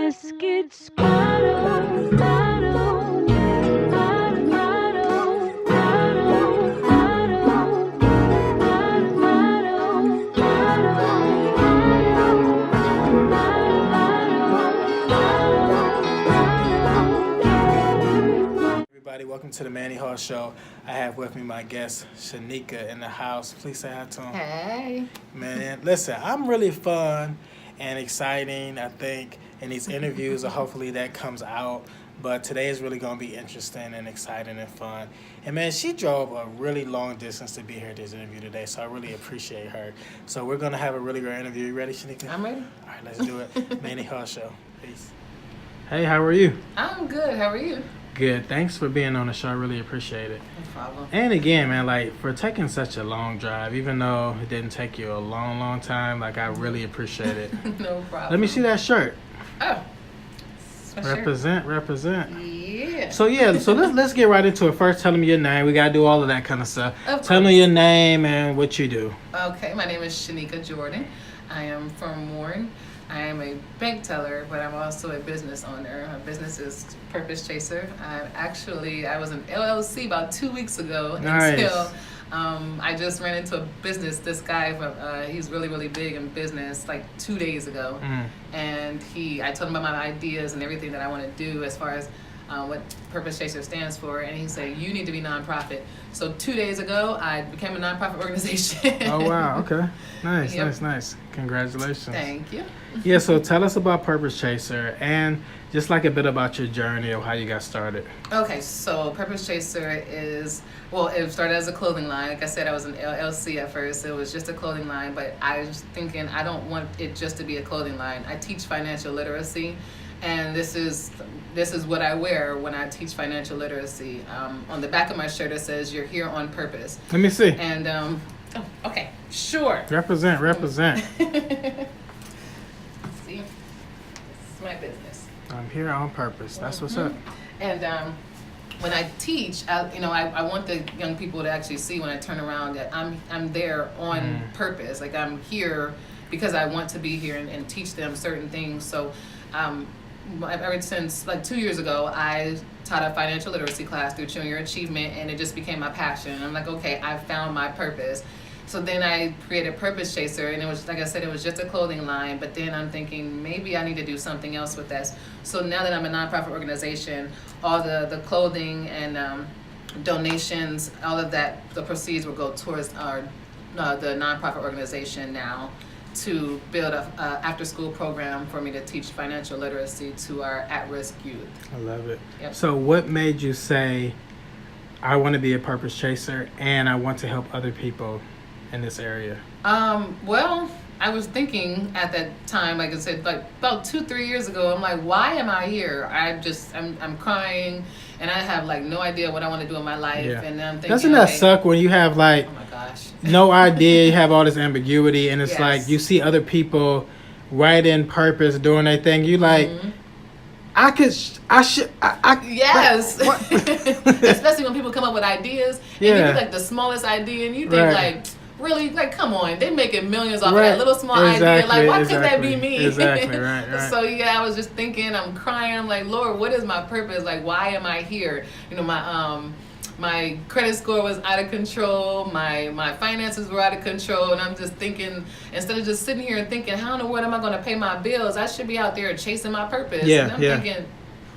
Let's get started. Everybody, welcome to the Manny Hall Show. I have with me my guest, Shanika, in the house. Please say hi to him. Hey. Man, listen, I'm really fun and exciting, I think, in these interviews, or hopefully that comes out. But today is really going to be interesting and exciting and fun. And man, she drove a really long distance to be here at this interview today, so I really appreciate her. So we're going to have a really great interview. You ready, Shanika? I'm ready. All right, let's do it. Manny Hall Show. Peace. Hey, how are you? I'm good. How are you? Good. Thanks for being on the show. I really appreciate it. No problem. And again, man, like for taking such a long drive, even though it didn't take you a long, long time, like I really appreciate it. No problem. Let me see that shirt. Oh. Represent. Yeah. So let's get right into it. First, tell them your name. We gotta do all of that kind of stuff. Tell them your name and what you do. Okay, my name is Shanika Jordan. I am from Warren. I am a bank teller, but I'm also a business owner. My business is Purpose Chaser. I was an LLC about 2 weeks ago. Nice. Until I just ran into a business. This guy, he's really, really big in business, like 2 days ago. And I told him about my ideas and everything that I want to do as far as what Purpose Chaser stands for. And he said, you need to be nonprofit. So 2 days ago, I became a nonprofit organization. Oh, wow. Okay. Nice, Yep. nice. Congratulations. Thank you. Yeah, so tell us about Purpose Chaser and just like a bit about your journey of how you got started. Okay, so Purpose Chaser it started as a clothing line. Like I said, I was an LLC at first. It was just a clothing line, but I was thinking I don't want it just to be a clothing line. I teach financial literacy, and this is what I wear when I teach financial literacy. On the back of my shirt it says, "You're here on purpose." Let me see. And okay, sure. Represent. See, this is my business. I'm here on purpose. That's what's up. And when I teach, I want the young people to actually see when I turn around that I'm there on purpose. Like I'm here because I want to be here and teach them certain things. So ever since like 2 years ago, I taught a financial literacy class through Junior Achievement, and it just became my passion. I'm like, okay, I found my purpose. So then I created Purpose Chaser, and it was, like I said, it was just a clothing line, but then I'm thinking maybe I need to do something else with this. So now that I'm a nonprofit organization, all the clothing and donations, all of that, the proceeds will go towards the nonprofit organization now to build a after-school program for me to teach financial literacy to our at-risk youth. I love it. Yep. So what made you say, I want to be a Purpose Chaser and I want to help other people in this area? Well, I was thinking at that time, like I said, like about 2-3 years ago, I'm like, why am I here? I'm crying, and I have like no idea what I want to do in my life. Yeah. And I'm thinking, Doesn't that suck when you have like, oh my gosh, no idea, you have all this ambiguity, and it's Yes. like you see other people right in purpose doing their thing. You like, I should. yes, what? especially when people come up with ideas, and you Yeah. get like the smallest idea, and you think Right. like, really, like, come on, they're making millions off Right. of that little small idea. Like, why couldn't that be Exactly. me? Exactly, right. So yeah, I was just thinking, I'm crying. I'm like, Lord, what is my purpose? Like, why am I here? You know, my credit score was out of control. My finances were out of control, and I'm just thinking, instead of just sitting here and thinking, how in the world am I going to pay my bills? I should be out there chasing my purpose. Yeah, and I'm yeah. thinking,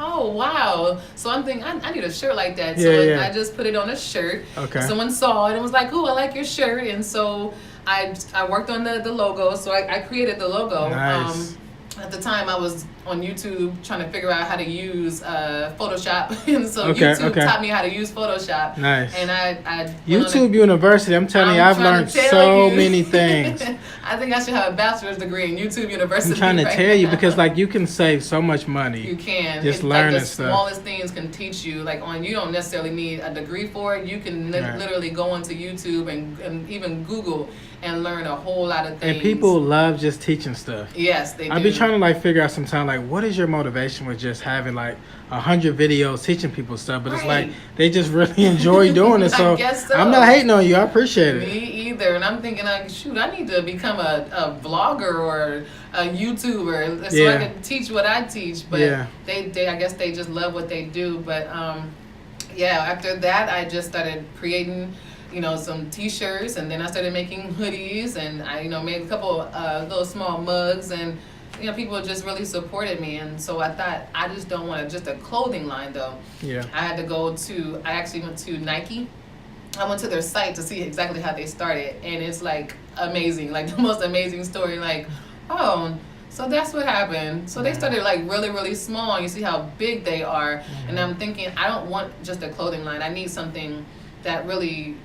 oh wow. So I'm thinking, I need a shirt like that. Yeah, So yeah. I just put it on a shirt. Okay. Someone saw it and was like, "Ooh, I like your shirt." And so I worked on the logo. So I created the logo. Nice. At the time, I was on YouTube trying to figure out how to use Photoshop, and so Okay, YouTube okay. taught me how to use Photoshop. Nice. And I went on YouTube University, I'm telling you, I'm I've trying learned to tell so you. many things. I think I should have a bachelor's degree in YouTube University. I'm trying to right tell you now. because like you can save so much money. You can. Just It's learning like the stuff. smallest things can teach you. Like you don't necessarily need a degree for it. You can Right. literally go onto YouTube and even Google and learn a whole lot of things. And people love just teaching stuff. Yes, they do. I be trying trying to like figure out sometime like what is your motivation with just having like 100 videos teaching people stuff, but it's like they just really enjoy doing it. So, I guess so. I'm not hating on you. I appreciate it. Me either. And I'm thinking like, shoot, I need to become a vlogger or a YouTuber so I can teach what I teach. But they I guess they just love what they do. But after that I just started creating, some t-shirts, and then I started making hoodies, and I, made a couple little small mugs, and people just really supported me. And so I thought, I just don't want just a clothing line though. Yeah. I actually went to Nike. I went to their site to see exactly how they started, and it's like amazing, like the most amazing story. Like, oh, so that's what happened. So they started like really, really small, and you see how big they are. Mm-hmm. And I'm thinking, I don't want just a clothing line. I need something that really,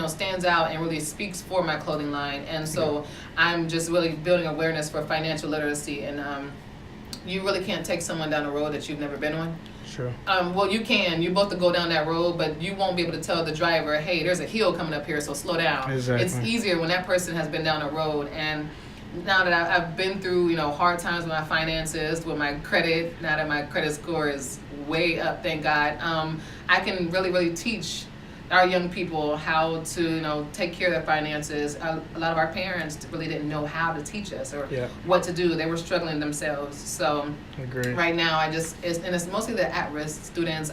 stands out and really speaks for my clothing line. And so I'm just really building awareness for financial literacy. And you really can't take someone down a road that you've never been on. Sure. Well, you can. You both to go down that road, but you won't be able to tell the driver, hey, there's a hill coming up here, so slow down. Exactly. It's easier when that person has been down a road. And now that I've been through, hard times with my finances, with my credit, now that my credit score is way up, thank God, I can really, really teach our young people how to, take care of their finances. A lot of our parents really didn't know how to teach us or what to do. They were struggling themselves. So right now, it's mostly the at-risk students.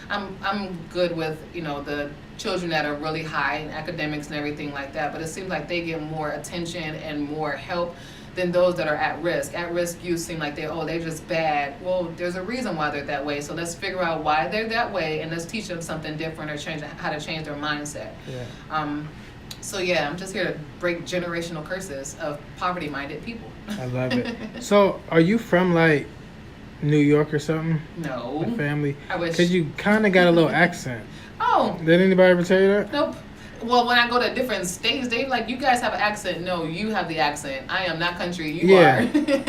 I'm good with, the children that are really high in academics and everything like that, but it seems like they get more attention and more help than those that are at risk. At risk youth seem like they're just bad. Well, there's a reason why they're that way. So let's figure out why they're that way, and let's teach them something different or change how to change their mindset. Yeah. I'm just here to break generational curses of poverty-minded people. I love it. So, are you from like New York or something? No. The family? I wish. Because you kind of got a little accent. Oh. Did anybody ever tell you that? Nope. Well, when I go to different states, they like, you guys have an accent. No, you have the accent. I am not country. You are.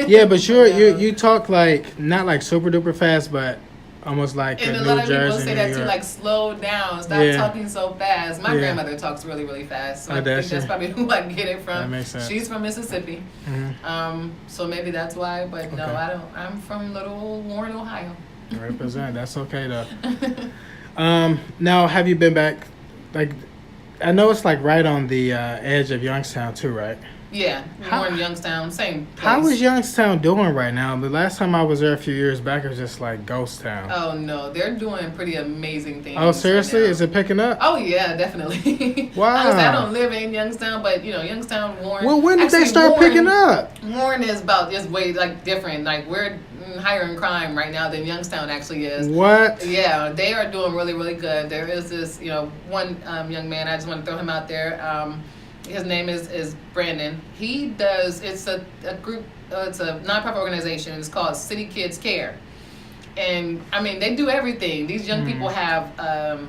Yeah, but you talk like not like super duper fast, but almost like and a a lot New of Jersey, people say that too, like slow down, stop talking so fast. My grandmother talks really, really fast, so I think that's probably who I get it from. That makes sense. She's from Mississippi, so maybe that's why. But no, I don't. I'm from little old Warren, Ohio. Represent. That's okay though. Now, have you been back? Like, I know it's like right on the edge of Youngstown too, right? Yeah, Warren, Youngstown, same place. How is Youngstown doing right now? The last time I was there a few years back, it was just like ghost town. Oh no, they're doing pretty amazing things. Oh seriously? Right now. Is it picking up? Oh yeah, definitely. Wow. Honestly, I don't live in Youngstown, but Youngstown, Warren. Well, when did they start picking up? Warren is about just way like different. Like we're higher in crime right now than Youngstown actually is. What? Yeah, they are doing really, really good. There is this, one young man. I just want to throw him out there. His name is Brandon. He does. It's a group. It's a nonprofit organization. It's called City Kids Care, and I mean they do everything. These young people have.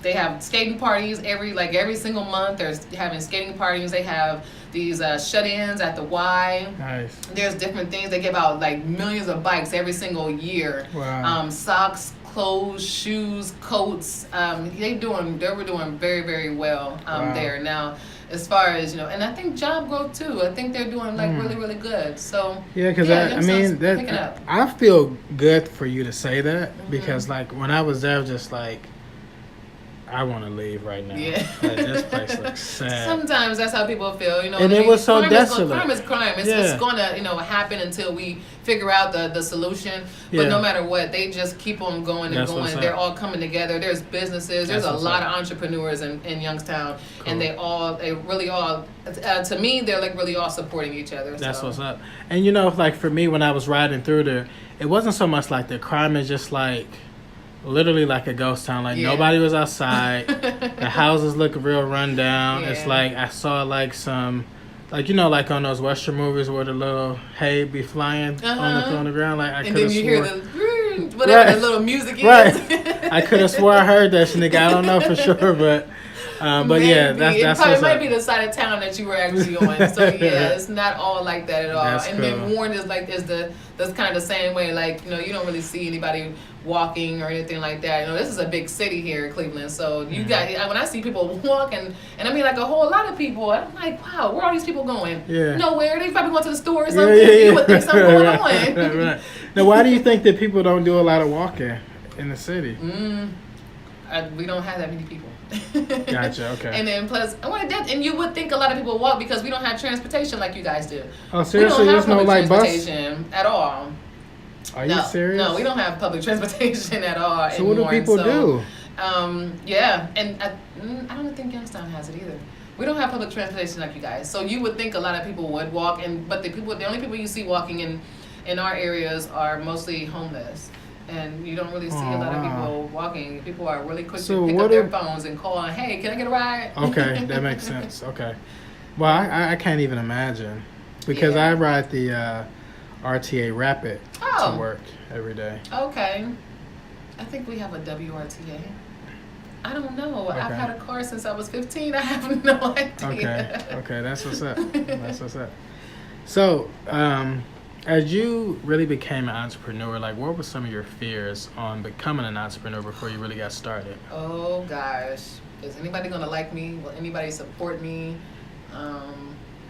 They have skating parties every single month. They're having skating parties. They have these shut-ins at the Y. Nice. There's different things. They give out like millions of bikes every single year. Wow. Socks, clothes, shoes, coats. They were doing very, very well there. Now, as far as and I think job growth too. I think they're doing like really, really good. So yeah, because I mean that I feel good for you to say that because like when I was there, I was just like. I want to leave right now. Yeah. Like, this place looks sad. Sometimes that's how people feel, And it was so desolate. Crime is crime. It's going to, happen until we figure out the solution. But no matter what, they just keep on going and going. They're all coming together. There's businesses. There's a lot of entrepreneurs in Youngstown. Cool. And they really all, to me, they're like really all supporting each other. That's what's up. And like for me, when I was riding through there, it wasn't so much like the crime is just like, literally like a ghost town. Like nobody was outside. The houses look real run down. It's like I saw like some like like on those Western movies where the little hay be flying on the ground. Like I could have swore. Hear the whatever the little music is. Right. I could have swore I heard that nigga. I don't know for sure, but But yeah, that's it what's might up. be the side of town that you were actually on. So yeah, it's not all like that at all. That's and cool. then Warren is that's kind of the same way. Like, you don't really see anybody walking or anything like that. This is a big city here in Cleveland, so you got when I see people walking, and I mean like a whole lot of people, I'm like, wow, where are these people going? Yeah. Nowhere. They probably going to the store or something. You would think something going on. Right. Now, why do you think that people don't do a lot of walking in the city? We don't have that many people. Gotcha. Okay. And then plus, and you would think a lot of people walk because we don't have transportation like you guys do. Oh, seriously? We don't have There's no public like bus? transportation at all. Are you serious? No, we don't have public transportation at all. So what do people do? Yeah, and I don't think Youngstown has it either. We don't have public transportation like you guys. So you would think a lot of people would walk, but the only people you see walking in our areas are mostly homeless. And you don't really see a lot of people walking. People are really quick to pick up their phones and call, hey, can I get a ride? Okay, that makes sense. Okay. Well, I can't even imagine because I ride the RTA Rapid to work every day. Okay. I think we have a WRTA. I don't know. Okay. I've had a car since I was 15. I have no idea. Okay, that's what's up. That's what's up. So, as you really became an entrepreneur, like what were some of your fears on becoming an entrepreneur before you really got started? Oh gosh, is anybody gonna like me? Will anybody support me?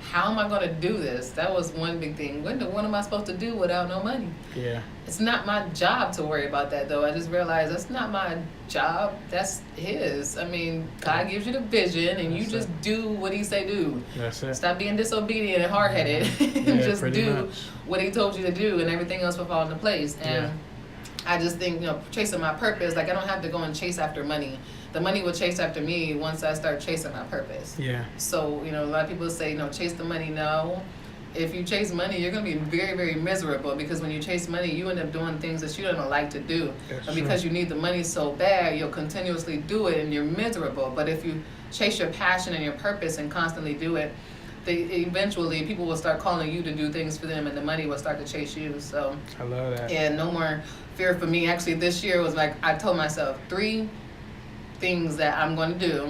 How am I gonna do this? That was one big thing. What am I supposed to do without no money? Yeah. It's not my job to worry about that though. I just realized that's not my job. That's his. I mean, God gives you the vision and you just do what he say do. That's it. Stop being disobedient and hard-headed and just do what he told you to do and everything else will fall into place. And I just think, chasing my purpose, like I don't have to go and chase after money. The money will chase after me once I start chasing my purpose. Yeah. So, a lot of people say, chase the money. No. If you chase money, you're going to be very, very miserable because when you chase money, you end up doing things that you don't like to do. But because you need the money so bad, you'll continuously do it and you're miserable. But if you chase your passion and your purpose and constantly do it, eventually people will start calling you to do things for them and the money will start to chase you. So I love that. Yeah, no more fear for me. Actually, this year was like I told myself 3 things that I'm going to do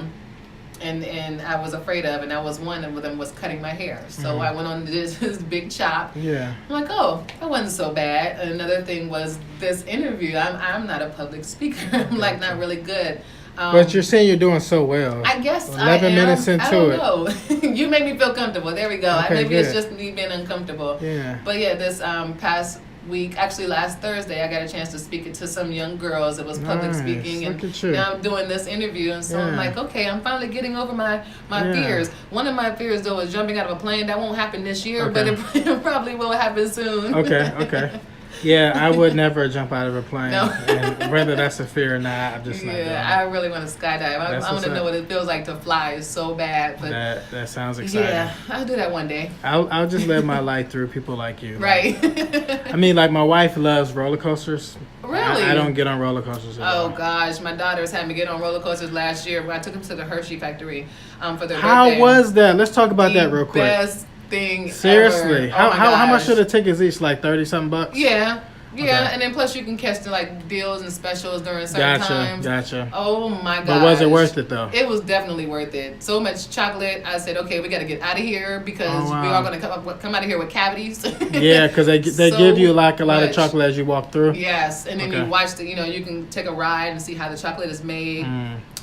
and I was afraid of, and that was one of them was cutting my hair. So I went on this big chop. Yeah. I'm like, oh, that wasn't so bad. And another thing was this interview. I'm not a public speaker. I'm like not really good. But you're saying you're doing so well. I guess 11 minutes into I don't know. You made me feel comfortable. There we go. Okay, Maybe good. it's just me being uncomfortable. Yeah. But yeah, this past week, actually last Thursday, I got a chance to speak it to some young girls. It was public speaking, and now I'm doing this interview, and so I'm like, okay, I'm finally getting over my fears. One of my fears though is jumping out of a plane. That won't happen this year, but it probably will happen soon. Okay. Yeah, I would never jump out of a plane. No. And whether that's a fear or not, I'm just not doing it. I really want to skydive. I want to know what it feels like to fly so bad. But that sounds exciting. Yeah, I'll do that one day. I'll just live my life through people like you. Right. I mean, like my wife loves roller coasters. Really? I don't get on roller coasters at all. Oh gosh, my daughters had me get on roller coasters last year. I took them to the Hershey factory for their How birthday. was that? Let's talk about that real quick. Best thing Seriously. ever. How much are the tickets each? Like $30-something? Yeah. Yeah, Okay. and then plus you can catch the like deals and specials during certain times. Gotcha. Oh my god! But was it worth it though? It was definitely worth it. So much chocolate. I said, okay, we got to get out of here because we are going to come out of here with cavities. Yeah, because they give you like a lot of chocolate as you walk through. Yes, and then you watch you can take a ride and see how the chocolate is made,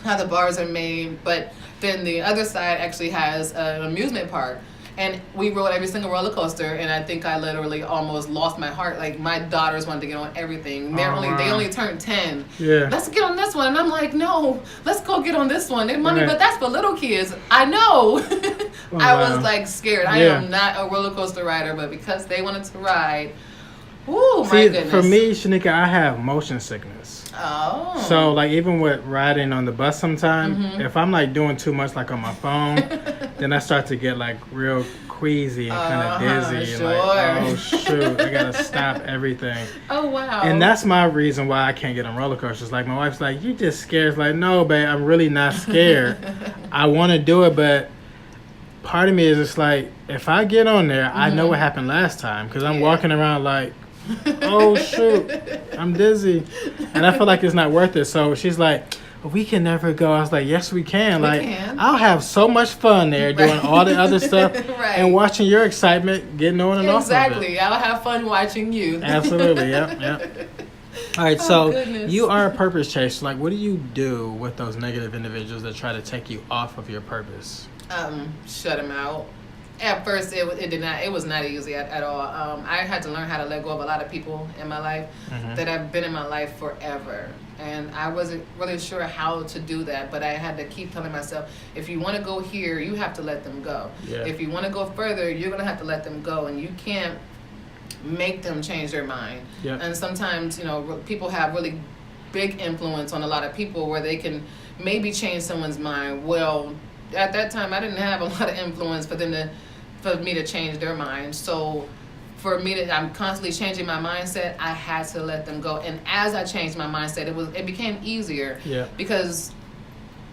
how the bars are made. But then the other side actually has an amusement park. And we rode every single roller coaster, and I think I literally almost lost my heart. Like my daughters wanted to get on everything. They only turned 10. Yeah. Let's get on this one, and I'm like, no, let's go get on this one. They money, but that's for little kids. I know. I was like scared. I am not a roller coaster rider, but because they wanted to ride, my goodness. For me, Shanika, I have motion sickness. Oh. So like even with riding on the bus sometimes, if I'm like doing too much like on my phone, then I start to get like real queasy and kind of dizzy. Sure. And like, oh shoot, I gotta stop everything. Oh wow. And that's my reason why I can't get on roller coasters. Like my wife's like, you just scared. It's like, no, babe, I'm really not scared. I want to do it, but part of me is just like, if I get on there, I know what happened last time because I'm walking around like, oh shoot, I'm dizzy, and I feel like it's not worth it. So she's like, we can never go. I was like, yes, we can. We Like, can. I'll have so much fun there doing all the other stuff Right. and watching your excitement getting on and off of it. Exactly. I'll have fun watching you. Absolutely. Yep. Yep. All right, Oh, so goodness. you are a purpose chaser. Like, what do you do with those negative individuals that try to take you off of your purpose? Shut them out. At first, it was not easy at all. I had to learn how to let go of a lot of people in my life that have been in my life forever. And I wasn't really sure how to do that, but I had to keep telling myself, if you want to go here, you have to let them go. Yeah. If you want to go further, you're going to have to let them go, and you can't make them change their mind. Yep. And sometimes, people have really big influence on a lot of people where they can maybe change someone's mind. Well, at that time, I didn't have a lot of influence for me to change their mind. So for me I'm constantly changing my mindset. I had to let them go. And as I changed my mindset, it became easier. Yeah. Because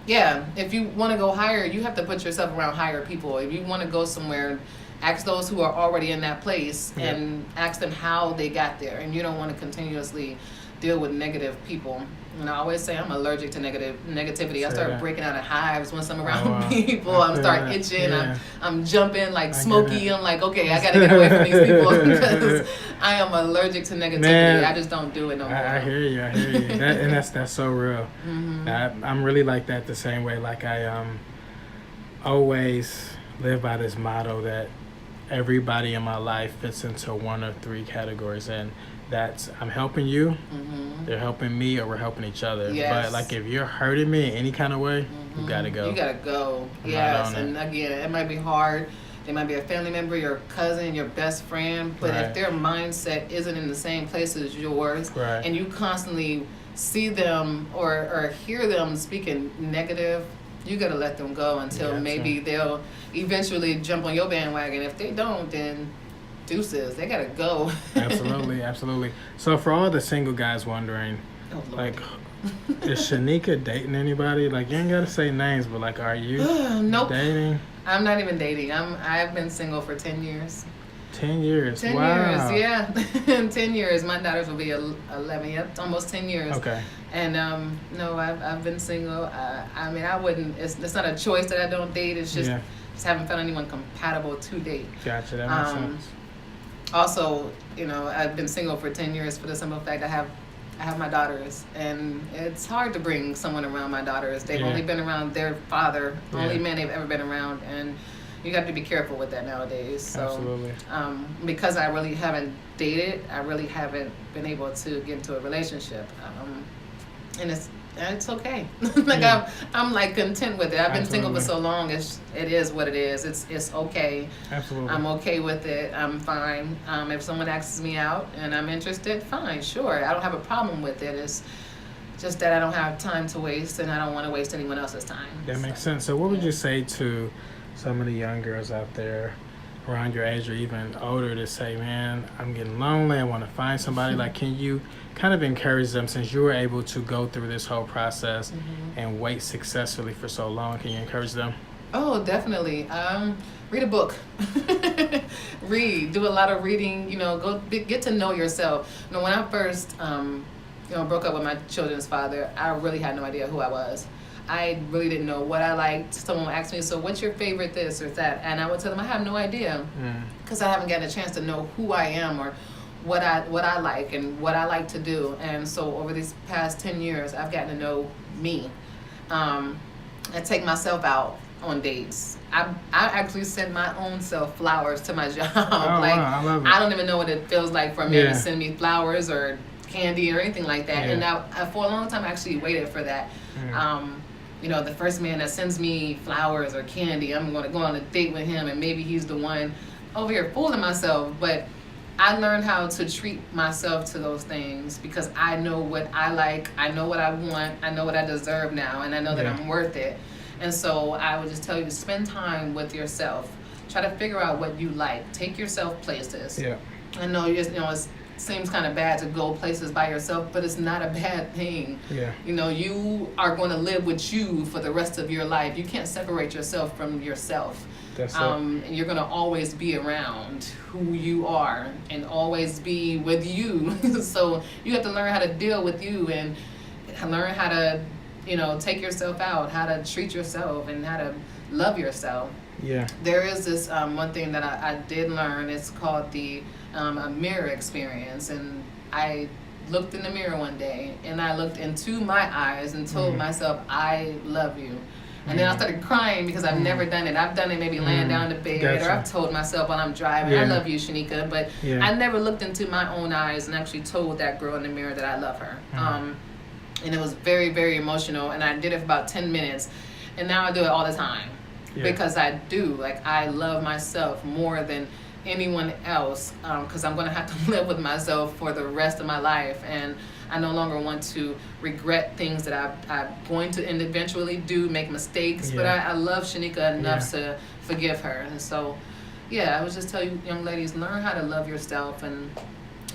if you want to go higher, you have to put yourself around higher people. If you want to go somewhere, ask those who are already in that place and ask them how they got there. And you don't want to continuously deal with negative people. And I always say I'm allergic to negativity. I start breaking out in hives once I'm around people. I start itching. Yeah. I'm jumping like Smokey. I'm like, okay, I got to get away from these people because I am allergic to negativity. Man, I just don't do it no more. I hear you. And that's so real. I'm really like that the same way. Like I always live by this motto that everybody in my life fits into one of three categories, and that's I'm helping you, they're helping me, or we're helping each other. Yes. But like if you're hurting me in any kind of way, you gotta go. You gotta go. I'm Yes. not on And again, it might be hard. They might be a family member, your cousin, your best friend, but Right. if their mindset isn't in the same place as yours, Right. and you constantly see them or hear them speaking negative, you gotta let them go until maybe they'll eventually jump on your bandwagon. If they don't, then deuces, they gotta go. Absolutely. So for all the single guys wondering, Oh, Lord. like, is Shanika dating anybody? Like, you ain't gotta say names, but like, are you Nope. dating? I'm not even dating. I've been single for 10 years. 10 years. 10 Wow. years, yeah. 10 years. My daughters will be 11. Yep, almost 10 years. Okay. And no, I've been single. I mean, I wouldn't. It's not a choice that I don't date. It's just haven't found anyone compatible to date. Gotcha. That makes sense. Also, I've been single for 10 years for the simple fact I have my daughters, and it's hard to bring someone around my daughters. They've only been around their father, only man they've ever been around, and you have to be careful with that nowadays. So, Absolutely. Because I really haven't dated, I really haven't been able to get into a relationship, and it's okay. I'm like content with it. I've been single for so long. It is what it is. It's okay. Absolutely. I'm okay with it. I'm fine. If someone asks me out and I'm interested, fine, sure. I don't have a problem with it. It's just that I don't have time to waste, and I don't want to waste anyone else's time. That makes sense. So what would you say to some of the young girls out there around your age or even older to say, man, I'm getting lonely, I want to find somebody? Like, can you kind of encourage them, since you were able to go through this whole process and wait successfully for so long? Can you encourage them? Oh, definitely. Read a book. Do a lot of reading. Get to know yourself. When I first broke up with my children's father, I really had no idea who I was. I really didn't know what I liked. Someone would ask me, so what's your favorite this or that? And I would tell them I have no idea, because I haven't gotten a chance to know who I am or what I like and what I like to do. And so over these past 10 years, I've gotten to know me. I take myself out on dates. I actually send my own self flowers to my job. Wow, I love it. I don't even know what it feels like for a man to send me flowers or candy or anything like that. And I for a long time I actually waited for that. The first man that sends me flowers or candy, I'm going to go on a date with him, and maybe he's the one. Over here fooling myself. But I learned how to treat myself to those things, because I know what I like, I know what I want, I know what I deserve now, and I know that I'm worth it. And so I would just tell you to spend time with yourself. Try to figure out what you like. Take yourself places. Yeah. I know it seems kind of bad to go places by yourself, but it's not a bad thing. Yeah. You are going to live with you for the rest of your life. You can't separate yourself from yourself. That's it. You're going to always be around who you are and always be with you. So you have to learn how to deal with you and learn how to take yourself out, how to treat yourself, and how to love yourself. Yeah. There is this one thing that I did learn. It's called the a mirror experience. And I looked in the mirror one day and I looked into my eyes and told myself, I love you. And then I started crying because I've never done it. I've done it maybe laying down in the bed, or I've told myself while I'm driving, I love you, Shanika. But I never looked into my own eyes and actually told that girl in the mirror that I love her. And it was very, very emotional. And I did it for about 10 minutes. And now I do it all the time. Because I do. Like, I love myself more than anyone else, because I'm going to have to live with myself for the rest of my life. And I no longer want to regret things that I'm going to eventually do, make mistakes. But I love Shanika enough to forgive her. And so, I would just tell you, young ladies, learn how to love yourself and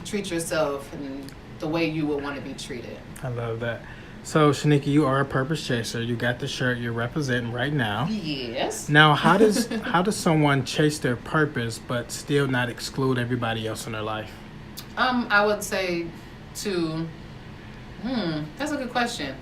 treat yourself in the way you would want to be treated. I love that. So, Shanika, you are a purpose chaser. You got the shirt you're representing right now. Yes. Now, how does someone chase their purpose but still not exclude everybody else in their life? I would say that's a good question.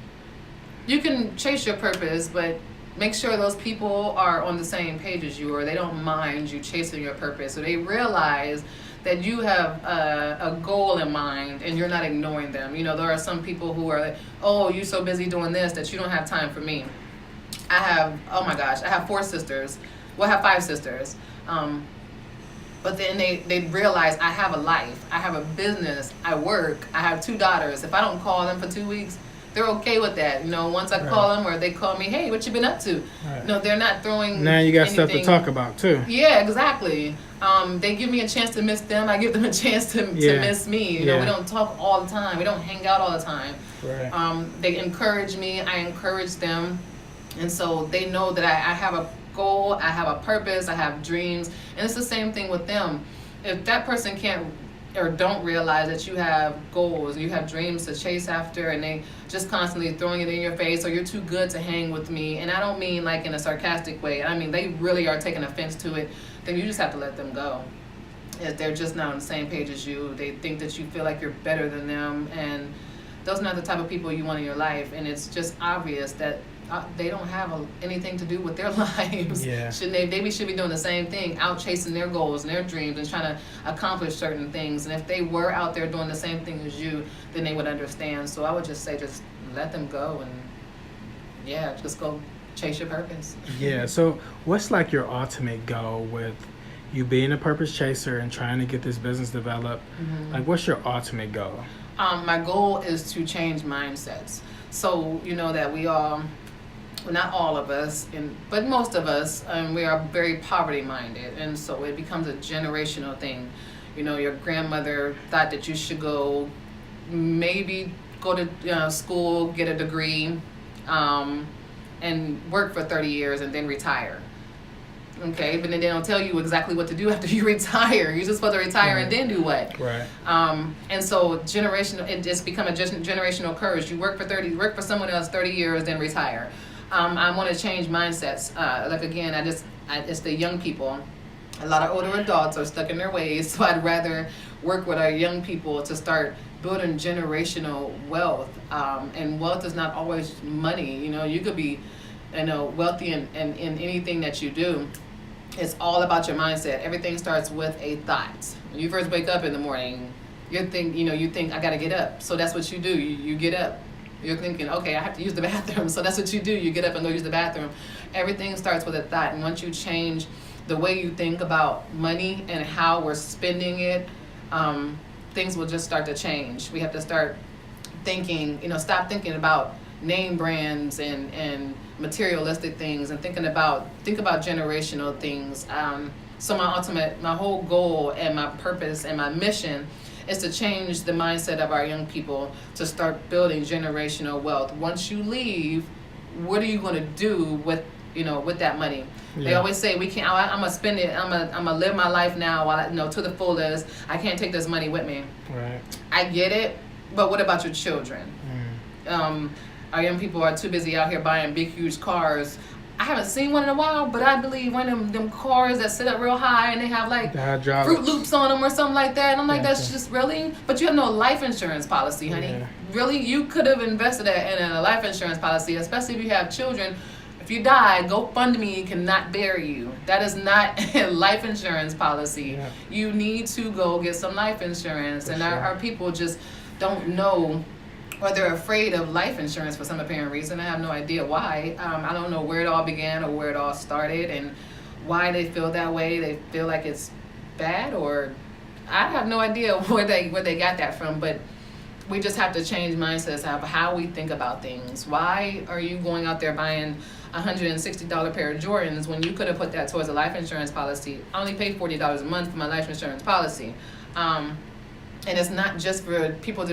You can chase your purpose, but make sure those people are on the same page as you, or they don't mind you chasing your purpose, so they realize that you have a goal in mind and you're not ignoring them. There are some people who are like, oh, you're so busy doing this that you don't have time for me. I have 4 sisters. Well, I have 5 sisters. But then they realize I have a life. I have a business. I work. I have 2 daughters. If I don't call them for 2 weeks, they're okay with that. Once I call them, or they call me, hey, what you been up to? Right. They're not throwing Now you got anything. stuff to talk about, too. Yeah, exactly. They give me a chance to miss them. I give them a chance to miss me. We don't talk all the time. We don't hang out all the time. Right. They encourage me. I encourage them. And so they know that I have a goal, I have a purpose, I have dreams. And it's the same thing with them. If that person can't or don't realize that you have goals, you have dreams to chase after, and they just constantly throwing it in your face, or you're too good to hang with me, and I don't mean like in a sarcastic way, I mean they really are taking offense to it, then you just have to let them go. If they're just not on the same page as you, they think that you feel like you're better than them, and those are not the type of people you want in your life. And it's just obvious that they don't have anything to do with their lives. They should be doing the same thing, out chasing their goals and their dreams and trying to accomplish certain things. And if they were out there doing the same thing as you, then they would understand. So I would just say, just let them go, and just go chase your purpose. So what's like your ultimate goal with you being a purpose chaser and trying to get this business developed? Like, what's your ultimate goal? My goal is to change mindsets. So that we all, well, not all of us, but most of us, we are very poverty minded, and so it becomes a generational thing. Your grandmother thought that you should maybe go to school, get a degree, and work for 30 years and then retire. Okay, but then they don't tell you exactly what to do after you retire. You're just supposed to retire and then do what? Right. And so it just become a generational curse. You work for someone else 30 years, then retire. I want to change mindsets. Like again, it's the young people. A lot of older adults are stuck in their ways, so I'd rather work with our young people to start building generational wealth. And wealth is not always money. You could be, wealthy in anything that you do. It's all about your mindset. Everything starts with a thought. When you first wake up in the morning, you think I gotta get up. So that's what you do. You get up. You're thinking, okay, I have to use the bathroom. So that's what you do. You get up and go use the bathroom. Everything starts with a thought. And once you change the way you think about money and how we're spending it, things will just start to change. We have to start thinking, stop thinking about name brands and materialistic things, and think about generational things. So my whole goal and my purpose and my mission is to change the mindset of our young people to start building generational wealth. Once you leave, what are you going to do with that money? They always say we can't. I'm gonna spend it. I'm gonna live my life now while to the fullest. I can't take this money with me. Right. I get it, but what about your children? Our young people are too busy out here buying big, huge cars, I haven't seen one in a while, but I believe one of them cars that sit up real high and they have like The hydraulics. Fruit Loops on them or something like that. And I'm like, that's Gotcha. just really. But you have no life insurance policy, honey. Yeah. Really, you could have invested that in a life insurance policy, especially if you have children. If you die, GoFundMe cannot bury you. That is not a life insurance policy. Yeah. You need to go get some life insurance. For And sure. our people just don't know, or they're afraid of life insurance for some apparent reason. I have no idea why. I don't know where it all began or where it all started and why they feel that way. They feel like it's bad, or I have no idea where they got that from. But we just have to change mindsets of how we think about things. Why are you going out there buying $160 pair of Jordans when you could have put that towards a life insurance policy? I only pay $40 a month for my life insurance policy. And it's not just for people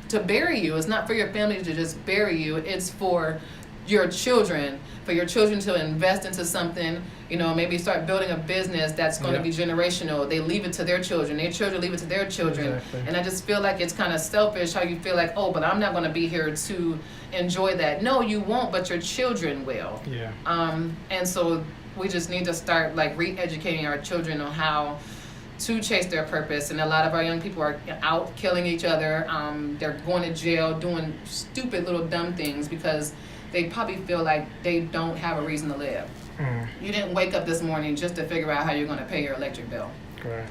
to bury you. It's not for your family to just bury you. It's for your children, for your children to invest into something, maybe start building a business that's going to be generational. They leave it to their children leave it to their children. Exactly. And I just feel like it's kind of selfish how you feel like, oh, but I'm not going to be here to enjoy that. No, you won't, but your children will. Yeah. And so we just need to start like re-educating our children on how to chase their purpose. And a lot of our young people are out killing each other. They're going to jail, doing stupid little dumb things because they probably feel like they don't have a reason to live. You didn't wake up this morning just to figure out how you're going to pay your electric bill. Correct.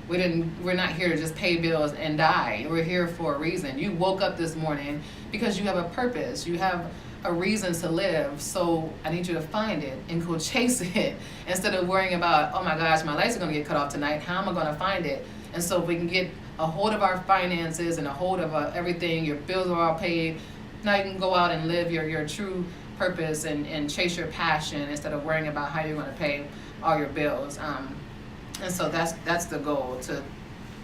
We're not here to just pay bills and die. We're here for a reason. You woke up this morning because you have a purpose. You have a reason to live. So I need you to find it and go chase it instead of worrying about, oh my gosh, my lights are going to get cut off tonight. How am I going to find it? And so if we can get a hold of our finances and a hold of everything, your bills are all paid. Now you can go out and live your true purpose and chase your passion instead of worrying about how you're going to pay all your bills. And so that's the goal, to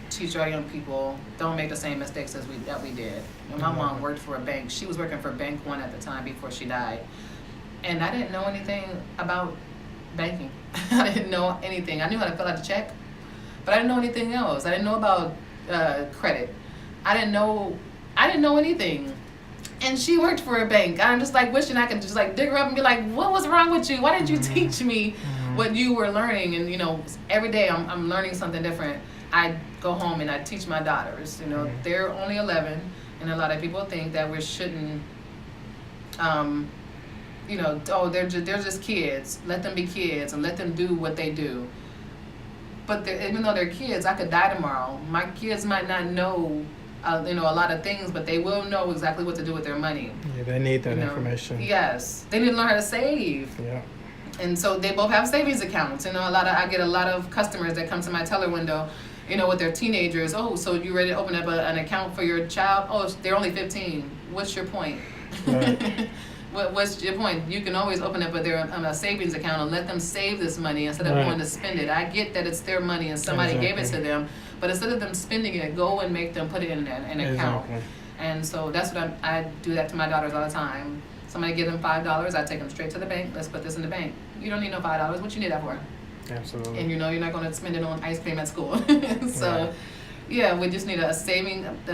teach our young people, don't make the same mistakes that we did. When my mom worked for a bank, she was working for Bank One at the time before she died. And I didn't know anything about banking. I didn't know anything. I knew how to fill out the check, but I didn't know anything else. I didn't know about credit. I didn't know anything. And she worked for a bank. I'm just like wishing I could just like dig her up and be like, what was wrong with you? Why didn't you teach me what you were learning? And every day I'm learning something different. I go home and I teach my daughters. They're only 11, and a lot of people think that we shouldn't. They're just kids. Let them be kids and let them do what they do. But even though they're kids, I could die tomorrow. My kids might not know a lot of things, but they will know exactly what to do with their money. Yeah, they need that information. Yes, they need to learn how to save. Yeah. And so they both have savings accounts. I get a lot of customers that come to my teller window, with their teenagers. Oh, so you ready to open up an account for your child? Oh, they're only 15. What's your point? Right. What's your point? You can always open up a savings account and let them save this money instead of going to spend it. I get that it's their money and somebody gave it to them, but instead of them spending it, go and make them put it in an account. Exactly. And so that's what I do that to my daughters all the time. Somebody give them $5, I take them straight to the bank. Let's put this in the bank. You don't need no $5. What you need that for? Absolutely. And you're not going to spend it on ice cream at school. So, Right. yeah, we just need a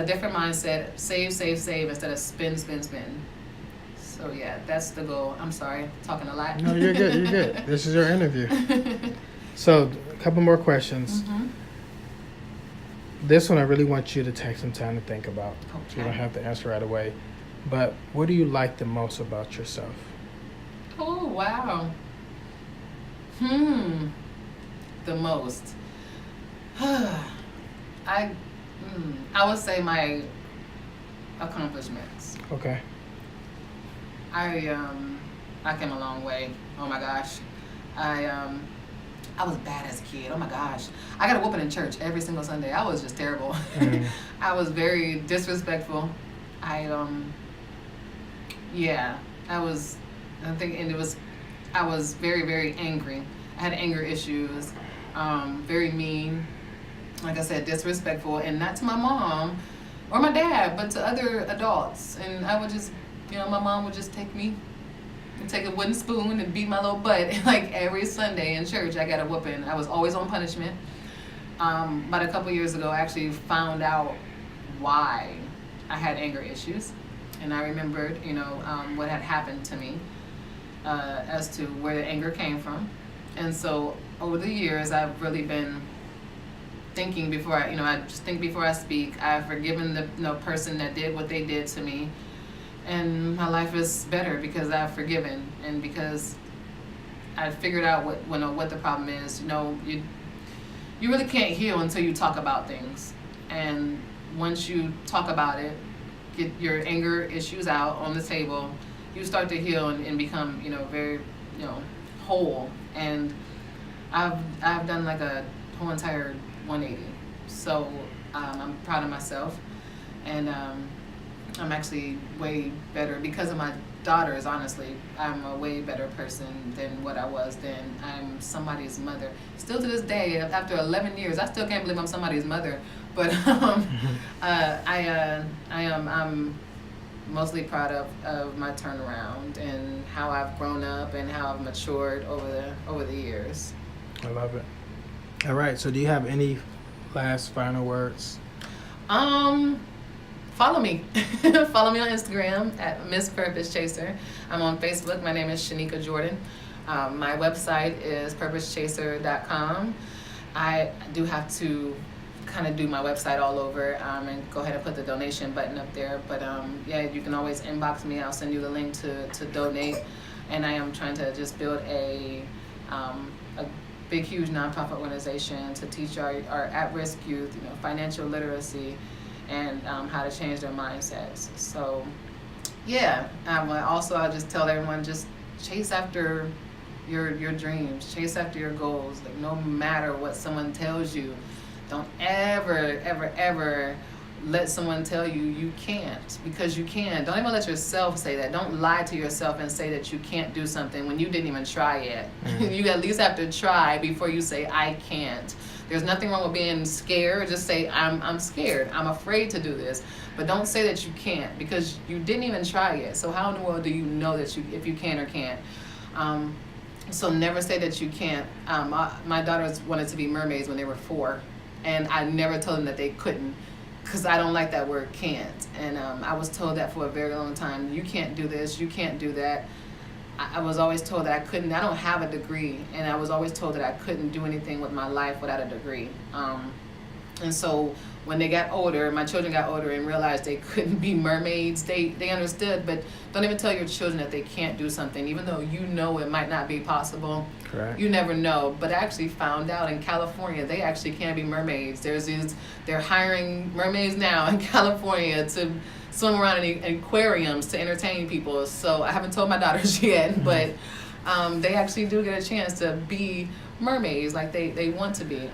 different mindset. Save instead of spend. So yeah, that's the goal. I'm sorry, talking a lot. No, you're good. You're good. This is your interview. So, a couple more questions. Mm-hmm. This one I really want you to take some time to think about. So you don't Okay. have to answer right away. But what do you like the most about yourself? Oh wow. The most. I would say my accomplishments. Okay. I came a long way. Oh my gosh. I was bad as a kid. Oh my gosh. I got a whooping in church every single Sunday. I was just terrible. I was very disrespectful. I was very, very angry. I had anger issues, very mean, like I said, disrespectful, and not to my mom or my dad, but to other adults. And I would just, my mom would just take me and take a wooden spoon and beat my little butt. Like every Sunday in church, I got a whooping. I was always on punishment. About a couple years ago, I actually found out why I had anger issues. And I remembered, what had happened to me. as to where the anger came from. And so over the years, I've really been thinking before I just think before I speak. I've forgiven the person that did what they did to me, and my life is better because I've forgiven and because I figured out what the problem is. You really can't heal until you talk about things, and once you talk about it, get your anger issues out on the table, you start to heal and become very whole. And I've done like a whole entire 180. So I'm proud of myself, and I'm actually way better because of my daughters. Honestly, I'm a way better person than what I was then. I'm somebody's mother. Still to this day, after 11 years, I still can't believe I'm somebody's mother. But I'm mostly proud of my turnaround and how I've grown up and how I've matured over the years. I love it. All right. So do you have any last final words? Follow me. Follow me on Instagram at Miss Purpose Chaser. I'm on Facebook. My name is Shanika Jordan. My website is purposechaser.com. I do have to kind of do my website all over and go ahead and put the donation button up there. But yeah, you can always inbox me. I'll send you the link to donate. And I am trying to just build a big, huge nonprofit organization to teach our at-risk youth, financial literacy and how to change their mindsets. So, yeah. Also, I'll just tell everyone, just chase after your dreams, chase after your goals. Like, no matter what someone tells you, don't ever let someone tell you you can't, because you can. Don't even let yourself say that. Don't lie to yourself and say that you can't do something when you didn't even try yet. You at least have to try before you say I can't. There's nothing wrong with being scared. Just say I'm scared. I'm afraid to do this. But don't say that you can't, because you didn't even try yet. So how in the world do you know that if you can or can't? So never say that you can't. My daughters wanted to be mermaids when they were 4, and I never told them that they couldn't, because I don't like that word can't. And I was told that for a very long time. You can't do this, you can't do that. I was always told that I couldn't. I don't have a degree, and I was always told that I couldn't do anything with my life without a degree. And so when they got older, my children got older and realized they couldn't be mermaids, they understood. But don't even tell your children that they can't do something, even though you know it might not be possible. Correct. You never know. But I actually found out in California, they actually can be mermaids. They're hiring mermaids now in California to swim around in aquariums to entertain people. So I haven't told my daughters yet, but they actually do get a chance to be mermaids like they want to be.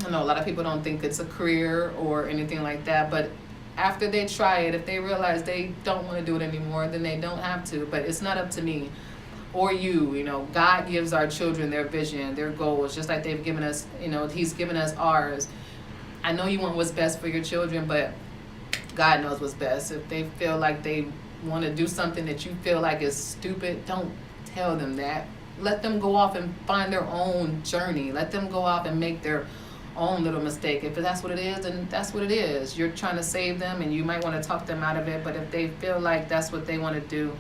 I know a lot of people don't think it's a career or anything like that, but after they try it, if they realize they don't want to do it anymore, then they don't have to. But it's not up to me or you. God gives our children their vision, their goals, just like they've given us, He's given us ours. I know you want what's best for your children, but God knows what's best. If they feel like they want to do something that you feel like is stupid, don't tell them that. Let them go off and find their own journey. Let them go off and make their own little mistake. If that's what it is, then that's what it is. You're trying to save them, and you might want to talk them out of it, but if they feel like that's what they want to do,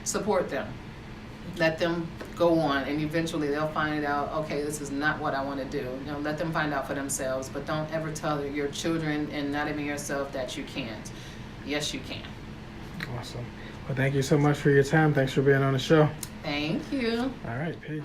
support them. Let them go on, and eventually they'll find out, okay, this is not what I want to do. Let them find out for themselves, but don't ever tell your children and not even yourself that you can't. Yes, you can. Awesome. Well, thank you so much for your time. Thanks for being on the show. Thank you. All right, peace.